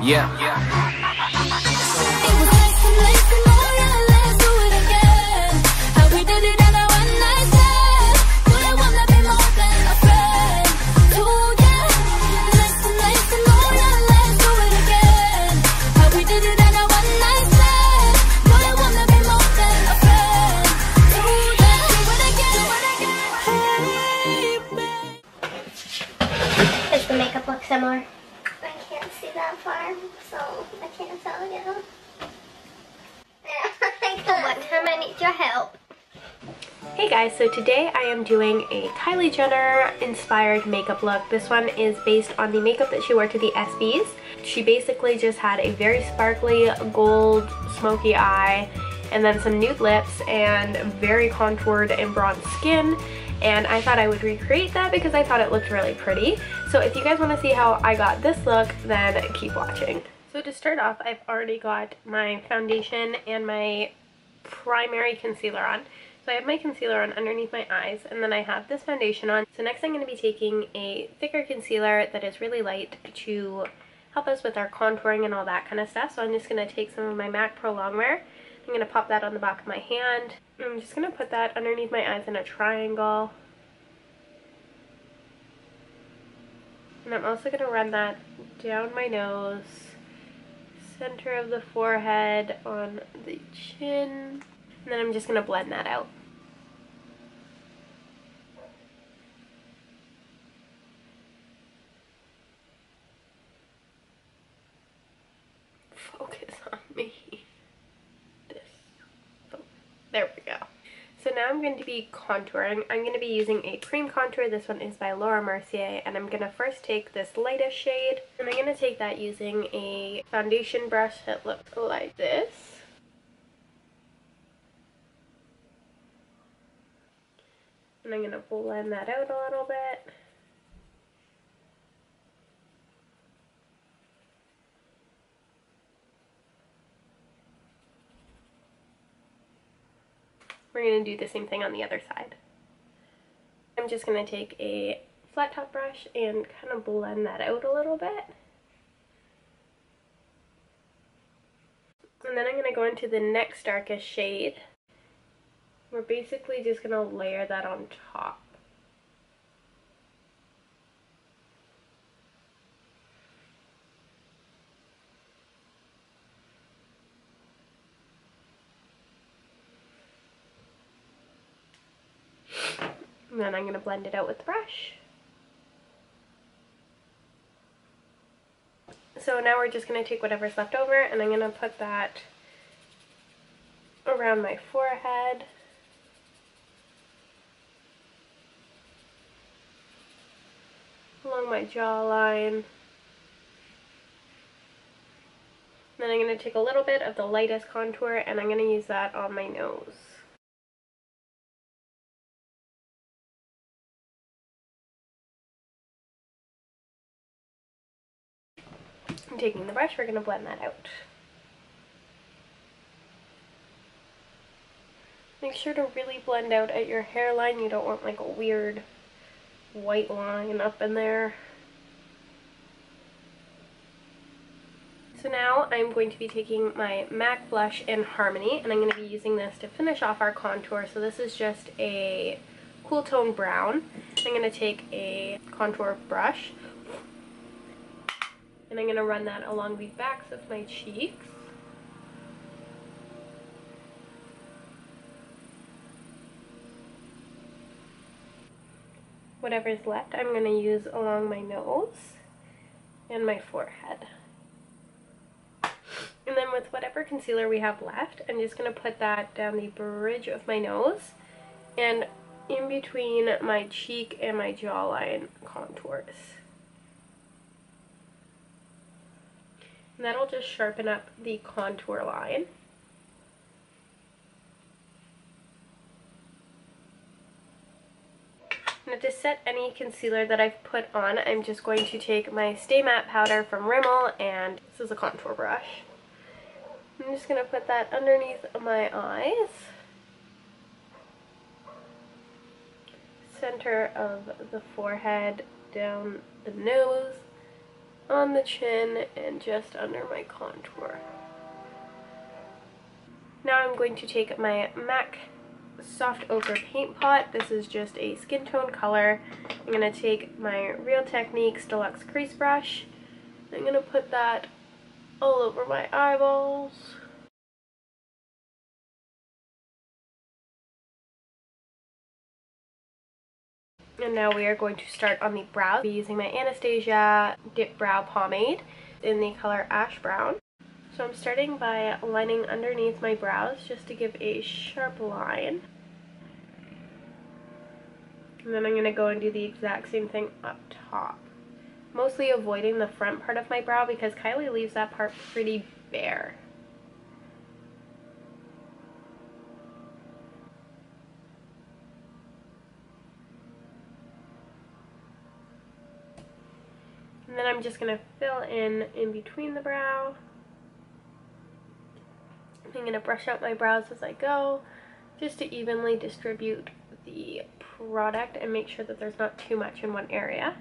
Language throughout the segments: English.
Yeah. Does the makeup look similar? I can't see that far, so I can't tell you. What time I need your help? Hey guys, so today I am doing a Kylie Jenner inspired makeup look. This one is based on the makeup that she wore to the ESPYS. She basically just had a very sparkly gold smoky eye and then some nude lips and very contoured and bronze skin. And I thought I would recreate that because I thought it looked really pretty. So if you guys want to see how I got this look, then keep watching. So to start off, I've already got my foundation and my primary concealer on. So I have my concealer on underneath my eyes, and then I have this foundation on. So next I'm going to be taking a thicker concealer that is really light to help us with our contouring and all that kind of stuff. So I'm just going to take some of my MAC Pro Longwear. I'm going to pop that on the back of my hand. I'm just going to put that underneath my eyes in a triangle. And I'm also going to run that down my nose, center of the forehead, on the chin, and then I'm just going to blend that out. Focus on me. There we go. So now I'm going to be contouring. I'm going to be using a cream contour. This one is by Laura Mercier, and I'm going to first take this lightest shade, and I'm going to take that using a foundation brush that looks like this. And I'm going to blend that out a little bit. We're going to do the same thing on the other side. I'm just going to take a flat top brush and kind of blend that out a little bit. And then I'm going to go into the next darkest shade. We're basically just going to layer that on top. And then I'm going to blend it out with the brush. So now we're just going to take whatever's left over, and I'm going to put that around my forehead. Along my jawline. Then I'm going to take a little bit of the lightest contour, and I'm going to use that on my nose. I'm taking the brush, we're going to blend that out. Make sure to really blend out at your hairline. You don't want like a weird white line up in there. So now I'm going to be taking my MAC blush in Harmony, and I'm going to be using this to finish off our contour. So this is just a cool tone brown. I'm going to take a contour brush, and I'm going to run that along the backs of my cheeks. Whatever's left I'm going to use along my nose and my forehead. And then with whatever concealer we have left, I'm just going to put that down the bridge of my nose and in between my cheek and my jawline contours. And that'll just sharpen up the contour line. Now to set any concealer that I've put on, I'm just going to take my Stay Matte powder from Rimmel, and this is a contour brush. I'm just going to put that underneath my eyes, center of the forehead, down the nose, on the chin and just under my contour. Now I'm going to take my MAC Soft Ochre Paint Pot. This is just a skin tone color. I'm going to take my Real Techniques Deluxe Crease Brush. I'm going to put that all over my eyeballs. And now we are going to start on the brows. I'll be using my Anastasia Dip Brow Pomade in the color Ash Brown. So I'm starting by lining underneath my brows just to give a sharp line. And then I'm going to go and do the exact same thing up top. Mostly avoiding the front part of my brow because Kylie leaves that part pretty bare. And then I'm just going to fill in between the brow. I'm going to brush out my brows as I go just to evenly distribute the product and make sure that there's not too much in one area.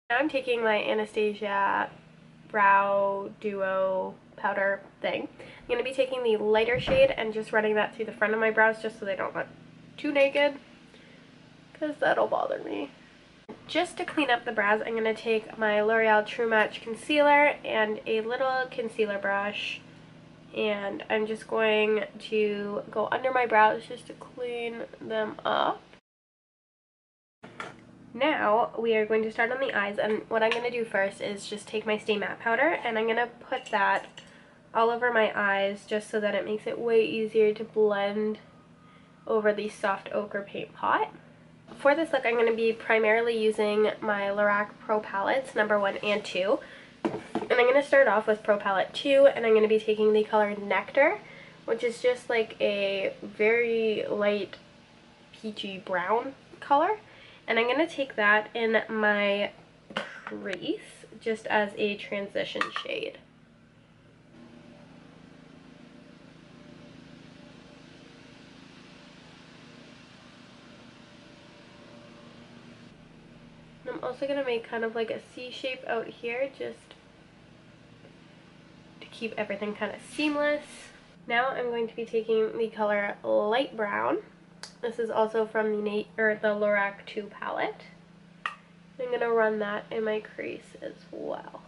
Now I'm taking my Anastasia Brow Duo powder thing. I'm going to be taking the lighter shade and just running that through the front of my brows just so they don't look too naked, because that'll bother me. Just to clean up the brows, I'm going to take my L'Oreal True Match concealer and a little concealer brush, and I'm just going to go under my brows just to clean them up. Now we are going to start on the eyes, and what I'm going to do first is just take my Stay Matte powder and I'm going to put that all over my eyes just so that it makes it way easier to blend over the Soft Ochre Paint Pot. For this look, I'm going to be primarily using my Lorac Pro Palettes, number 1 and 2. And I'm going to start off with Pro Palette 2, and I'm going to be taking the color Nectar, which is just like a very light peachy brown color. And I'm going to take that in my crease just as a transition shade. And I'm also going to make kind of like a C shape out here just to keep everything kind of seamless. Now I'm going to be taking the color Light Brown. This is also from the Lorac 2 palette. I'm going to run that in my crease as well.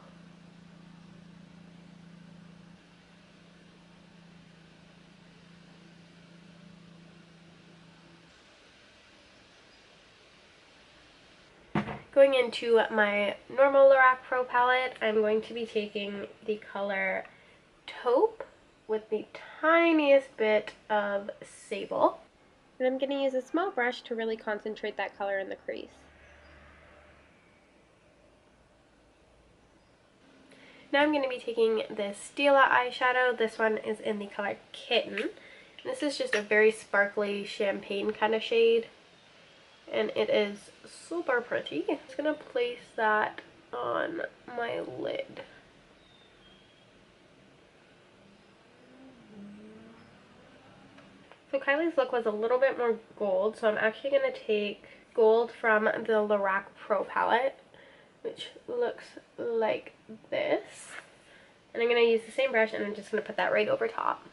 Going into my normal Lorac Pro palette, I'm going to be taking the color Taupe with the tiniest bit of Sable. And I'm going to use a small brush to really concentrate that color in the crease. Now I'm going to be taking this Stila eyeshadow. This one is in the color Kitten. This is just a very sparkly champagne kind of shade, and it is super pretty. I'm just going to place that on my lid. So Kylie's look was a little bit more gold, so I'm actually going to take gold from the Lorac Pro palette, which looks like this. And I'm going to use the same brush, and I'm just going to put that right over top.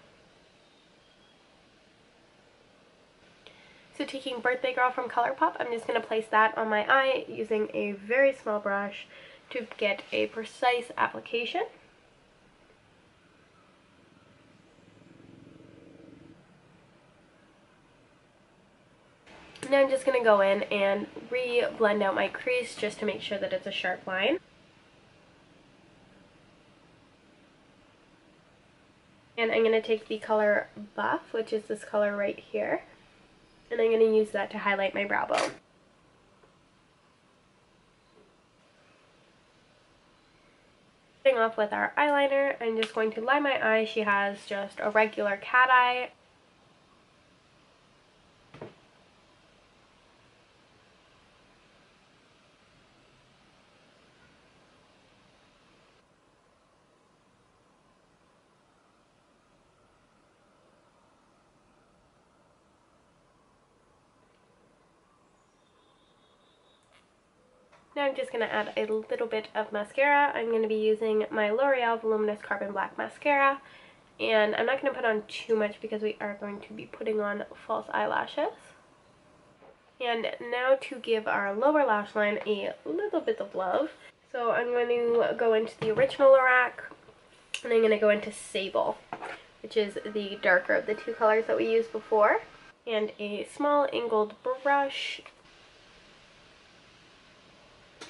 So taking Birthday Girl from ColourPop, I'm just going to place that on my eye using a very small brush to get a precise application. Now I'm just going to go in and re-blend out my crease just to make sure that it's a sharp line. And I'm going to take the color Buff, which is this color right here, and I'm going to use that to highlight my brow bone. Starting off with our eyeliner, I'm just going to line my eye. She has just a regular cat eye. Now I'm just going to add a little bit of mascara. I'm going to be using my L'Oreal Voluminous Carbon Black Mascara. And I'm not going to put on too much because we are going to be putting on false eyelashes. And now to give our lower lash line a little bit of love. So I'm going to go into the Original Lorac, and I'm going to go into Sable, which is the darker of the two colors that we used before. And a small angled brush.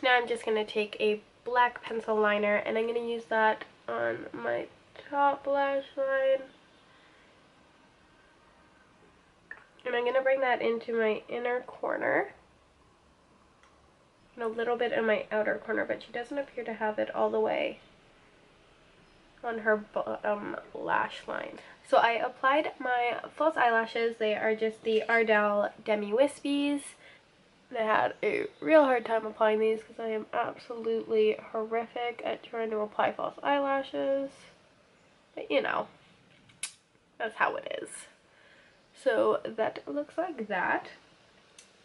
Now I'm just going to take a black pencil liner, and I'm going to use that on my top lash line. And I'm going to bring that into my inner corner. And a little bit in my outer corner, but she doesn't appear to have it all the way on her bottom lash line. So I applied my false eyelashes. They are just the Ardell Demi Wispies. And I had a real hard time applying these because I am absolutely horrific at trying to apply false eyelashes. But you know, that's how it is. So that looks like that.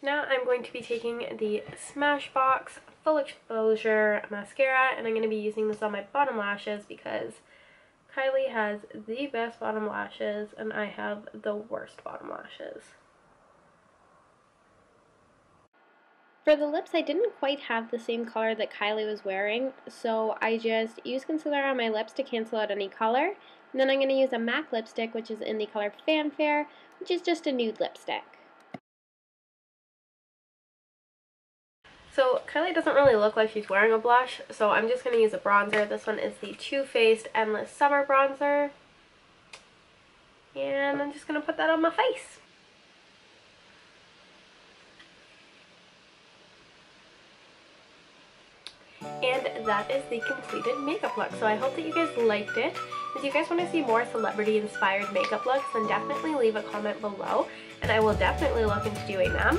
Now I'm going to be taking the Smashbox Full Exposure Mascara, and I'm going to be using this on my bottom lashes because Kylie has the best bottom lashes and I have the worst bottom lashes. For the lips, I didn't quite have the same color that Kylie was wearing, so I just used concealer on my lips to cancel out any color. And then I'm going to use a MAC lipstick, which is in the color Fanfare, which is just a nude lipstick. So Kylie doesn't really look like she's wearing a blush, so I'm just going to use a bronzer. This one is the Too Faced Endless Summer Bronzer. And I'm just going to put that on my face. And that is the completed makeup look. So I hope that you guys liked it. If you guys want to see more celebrity inspired makeup looks, then definitely leave a comment below and I will definitely look into doing them.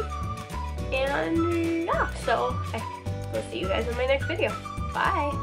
And yeah, so I will see you guys in my next video. Bye!